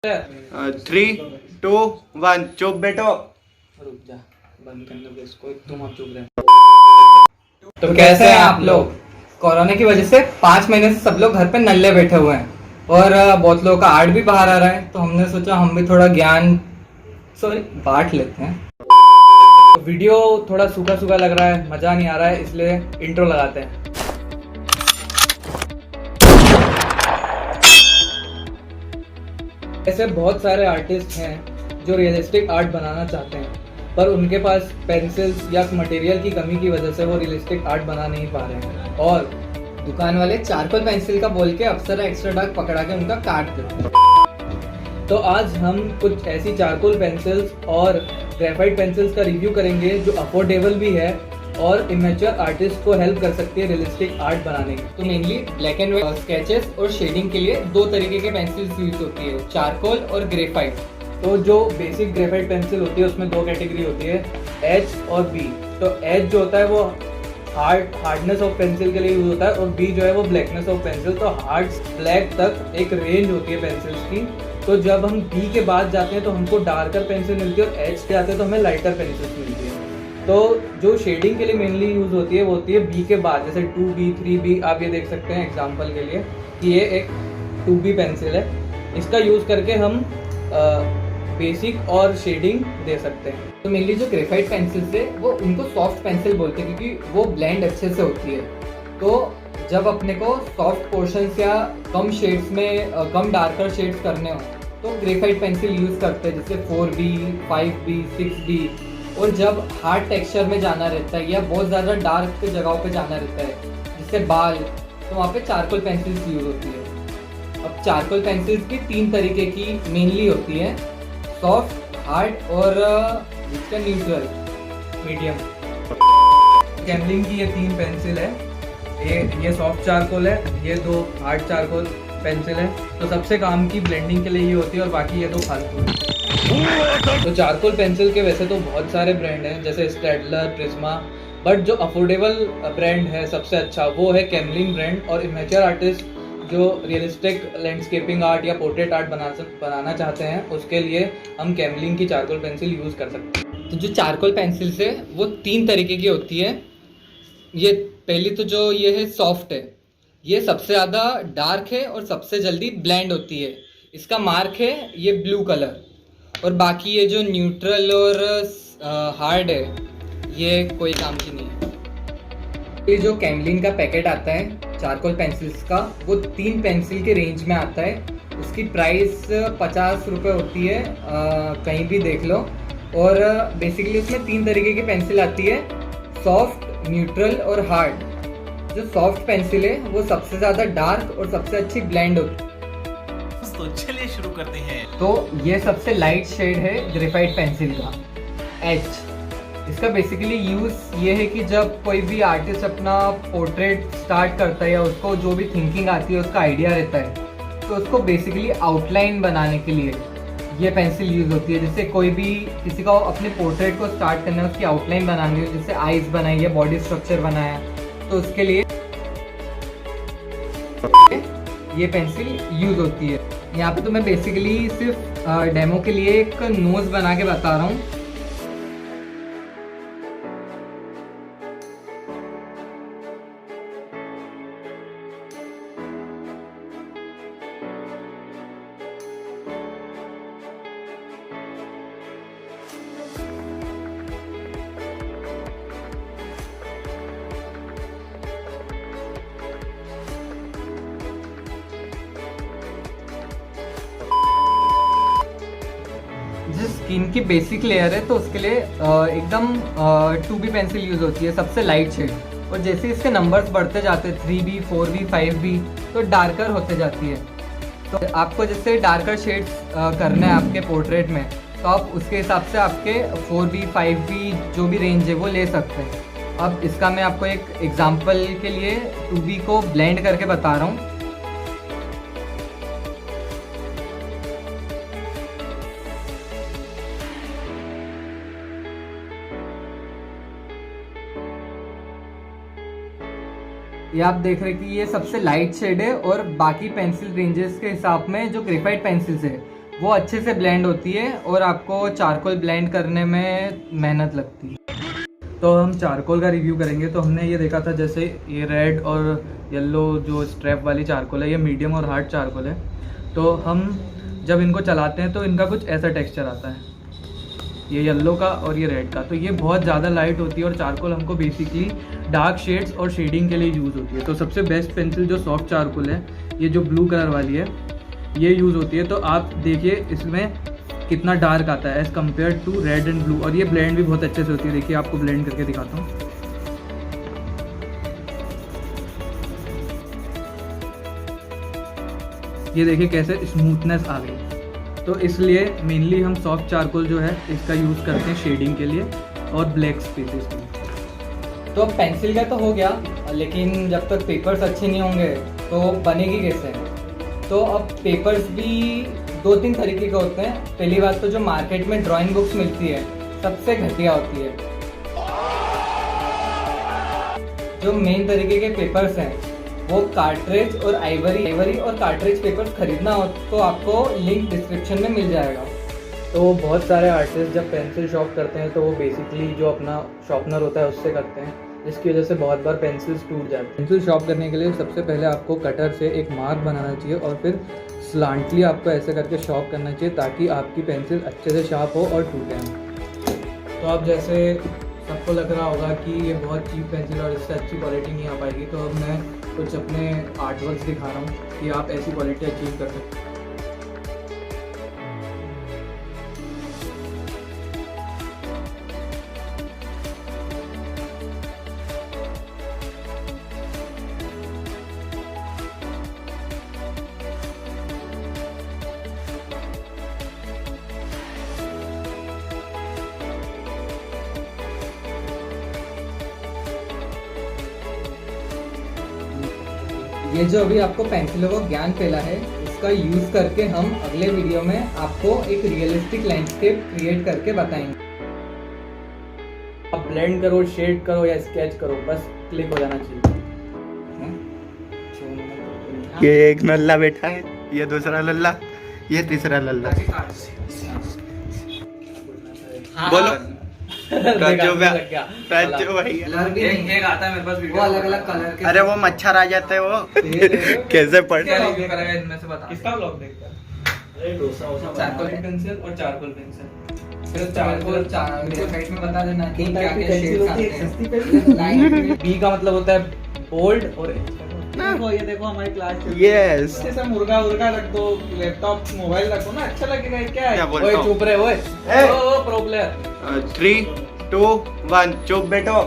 3, 2, 1 चुप बैठो। रुक जा, बंद करने दो इसको, तुम अब चुप रहे। तो कैसे हैं आप लोग? कोरोना की वजह से 5 महीने से सब लोग घर पे नल्ले बैठे हुए हैं और बहुत लोगों का आर्ट भी बाहर आ रहा है, तो हमने सोचा हम भी थोड़ा ज्ञान बांट लेते हैं। तो वीडियो थोड़ा सूखा सूखा लग रहा है, मजा नहीं आ रहा है, इसलिए इंट्रो लगाते हैं। ऐसे बहुत सारे आर्टिस्ट हैं जो रियलिस्टिक आर्ट बनाना चाहते हैं, पर उनके पास पेंसिल्स या मटेरियल की कमी की वजह से वो रियलिस्टिक आर्ट बना नहीं पा रहे हैं और दुकान वाले चारकोल पेंसिल का बोल के अप्सरा एक्स्ट्रा डार्क पकड़ा के उनका काट देते हैं। तो आज हम कुछ ऐसी चारकोल पेंसिल्स और ग्रेफाइट पेंसिल्स का रिव्यू करेंगे जो अफोर्डेबल भी है और इमेच्योर आर्टिस्ट को हेल्प कर सकती है रियलिस्टिक आर्ट बनाने में। तो mainly black and white sketches और शेडिंग के लिए दो तरीके के पेंसिल्स यूज होती है, चारकोल और ग्रेफाइट। तो जो बेसिक ग्रेफाइट पेंसिल होती है उसमें दो कैटेगरी होती है, एच और बी। तो एच जो होता है वो हार्डनेस ऑफ पेंसिल के लिए यूज होता है और बी जो है वो ब्लैकनेस ऑफ पेंसिल। तो हार्ड ब्लैक तक एक रेंज होती है पेंसिल्स की। तो जब हम बी के बाद जाते हैं तो हमको डार्कर पेंसिल मिलती है और एच पे आते हैं तो हमें लाइटर पेंसिल्स मिलती है। तो जो शेडिंग के लिए मेनली यूज होती है वो होती है बी के बाद, जैसे 2B 3B। आप ये देख सकते हैं एग्जांपल के लिए कि ये एक 2B पेंसिल है। इसका यूज करके हम बेसिक और शेडिंग दे सकते हैं। तो मेनली जो ग्रेफाइट पेंसिल्स है वो उनको सॉफ्ट पेंसिल बोलते हैं क्योंकि वो ब्लेंड अच्छे से होती है। तो जब अपने को सॉफ्ट पोर्शंस या कम शेड्स में कम डार्कर शेड्स करने हो तो ग्रेफाइट पेंसिल यूज करते हैं, जैसे 4B 5B 6B। और जब हार्ड टेक्सचर में जाना रहता है या बहुत ज़्यादा डार्क पे जगहों पे जाना रहता है जिससे बाल, तो वहाँ पे चारकोल पेंसिल्स यूज होती है। अब चारकोल पेंसिल्स की 3 तरीके की मेनली होती है, सॉफ्ट, हार्ड और जिसका न्यूट्रल मीडियम। कैमलिन की ये 3 पेंसिल है, ये सॉफ्ट चारकोल है, ये 2 हार्ड चारकोल पेंसिल है। तो सबसे काम की ब्लेंडिंग के लिए ये होती है और बाकी ये 2 फालतू है। तो चारकोल पेंसिल के वैसे तो बहुत सारे ब्रांड हैं जैसे स्टेडलर, प्रिज्मा, बट जो अफोर्डेबल ब्रांड है सबसे अच्छा वो है कैमलिन ब्रांड। और इमेच्योर आर्टिस्ट जो रियलिस्टिक लैंडस्केपिंग आर्ट या पोर्ट्रेट आर्ट बनाना चाहते हैं उसके लिए हम कैमलिन की चारकोल पेंसिल यूज़ कर सकते हैं। तो जो चारकोल पेंसिल्स है वो 3 तरीके की होती है। ये पहली तो जो ये है सॉफ्ट है, ये सबसे ज़्यादा डार्क है और सबसे जल्दी ब्लेंड होती है। इसका मार्क है ये ब्लू कलर। और बाकी ये जो न्यूट्रल और हार्ड है ये कोई काम की नहीं है। ये जो कैमलिन का पैकेट आता है चारकोल पेंसिल्स का वो 3 पेंसिल के रेंज में आता है। उसकी प्राइस 50 रुपये होती है, कहीं भी देख लो। और बेसिकली उसमें 3 तरीके की पेंसिल आती है, सॉफ्ट, न्यूट्रल और हार्ड। जो सॉफ्ट पेंसिल है वो सबसे ज़्यादा डार्क और सबसे अच्छी ब्लेंड होती है। तो चलिए शुरू करते हैं। तो ये सबसे लाइट शेड है ग्रेफाइट पेंसिल का, एच। इसका बेसिकली यूज़ ये है कि जब कोई भी आर्टिस्ट अपना पोर्ट्रेट स्टार्ट करता है या उसको जो भी थिंकिंग आती है, उसका आइडिया रहता है, तो उसको बेसिकली आउटलाइन बनाने के लिए ये पेंसिल यूज़ होती है। जैसे कोई भी किसी को अपने पोर्ट्रेट को स्टार्ट करना है, उसकी आउटलाइन बनानी है, जैसे आइज बनाई है, बॉडी स्ट्रक्चर बनाया, तो उसके लिए ये पेंसिल यूज़ होती है। यहाँ पे तो मैं बेसिकली सिर्फ डेमो के लिए एक नोज बना के बता रहा हूँ। स्किन की बेसिक लेयर है तो उसके लिए एकदम 2B पेंसिल यूज़ होती है, सबसे लाइट शेड। और जैसे इसके नंबर्स बढ़ते जाते हैं 3B 4B 5B तो डार्कर होते जाती है। तो आपको जैसे डार्कर शेड्स करना है आपके पोर्ट्रेट में तो आप उसके हिसाब से आपके 4B 5B जो भी रेंज है वो ले सकते हैं। अब इसका मैं आपको एक एग्जांपल के लिए 2B को ब्लेंड करके बता रहा हूँ। ये आप देख रहे हैं कि ये सबसे लाइट शेड है और बाकी पेंसिल रेंजेस के हिसाब में जो ग्रेफाइट पेंसिल्स है वो अच्छे से ब्लेंड होती है और आपको चारकोल ब्लेंड करने में मेहनत लगती है। तो हम चारकोल का रिव्यू करेंगे। तो हमने ये देखा था जैसे ये रेड और येलो जो स्ट्रैप वाली चारकोल है, ये मीडियम और हार्ड चारकोल है। तो हम जब इनको चलाते हैं तो इनका कुछ ऐसा टेक्सचर आता है, ये येलो का और ये रेड का। तो ये बहुत ज़्यादा लाइट होती है और चारकोल हमको बेसिकली डार्क शेड्स और शेडिंग के लिए यूज़ होती है। तो सबसे बेस्ट पेंसिल जो सॉफ्ट चारकोल है, ये जो ब्लू कलर वाली है, ये यूज़ होती है। तो आप देखिए इसमें कितना डार्क आता है as compare to red and blue, और ये ब्लेंड भी बहुत अच्छे से होती है। देखिए आपको ब्लेंड करके दिखाता हूँ। ये देखिए कैसे स्मूथनेस आ गई। तो इसलिए मेनली हम सॉफ्ट चारकोल जो है इसका यूज़ करते हैं शेडिंग के लिए और ब्लैक स्पेसेस के लिए। तो अब पेंसिल का तो हो गया, लेकिन जब तक पेपर्स अच्छे नहीं होंगे तो बनेगी कैसे? तो अब पेपर्स भी 2-3 तरीके के होते हैं। पहली बात तो जो मार्केट में ड्राइंग बुक्स मिलती है सबसे घटिया होती है। जो मेन तरीके के पेपर्स हैं वो कार्ट्रिज और आइवरी और कार्ट्रिज पेपर्स खरीदना हो तो आपको लिंक डिस्क्रिप्शन में मिल जाएगा। तो बहुत सारे आर्टिस्ट जब पेंसिल शॉप करते हैं तो वो बेसिकली जो अपना शॉर्पनर होता है उससे करते हैं, जिसकी वजह से बहुत बार पेंसिल्स टूट जाते हैं। पेंसिल शॉप करने के लिए सबसे पहले आपको कटर से एक मार्क बनाना चाहिए और फिर स्लांटली आपको ऐसे करके शॉप करना चाहिए ताकि आपकी पेंसिल अच्छे से शार्प हो और टूटे ना। तो आप जैसे सबको लग रहा होगा कि ये बहुत चीप पेंसिल और इससे अच्छी क्वालिटी नहीं आ पाएगी, तो अब मैं कुछ अपने आर्टवर्क्स दिखा रहा हूँ कि आप ऐसी क्वालिटी अचीव कर सकते हैं। ये जो अभी आपको पेंसिलों का ज्ञान फैला है, इसका यूज़ करके हम अगले वीडियो में आपको एक रियलिस्टिक लैंडस्केप क्रिएट करके बताएंगे। आप ब्लेंड करो, शेड करो या स्केच करो, बस क्लिक हो जाना चाहिए। ये एक लल्ला बैठा है, ये दूसरा लल्ला, ये तीसरा लल्ला। बोलो राजू भैया। एक आता है मेरे पास वीडियो, वो अलग-अलग कलर के। अरे वो मच्छर आ जाते हैं वो कैसे पढ़ इनमें से बता। किसका व्लॉग देखता है? चारकोल पेंसिल और चारकोल पेंसिल। फिर चारकोल साइड में बता देना कि क्या क्या शेड्स आते हैं। बी का मतलब होता है बोल्ड और देखो ये देखो हमारी क्लास यस। जैसा मुर्गा रख दो, लैपटॉप मोबाइल रखो ना, अच्छा लगेगा। क्या है? बोलता हूँ? चुप रहे ओए, ओ प्रो प्लेयर। 3, 2, 1 चुप बैठो।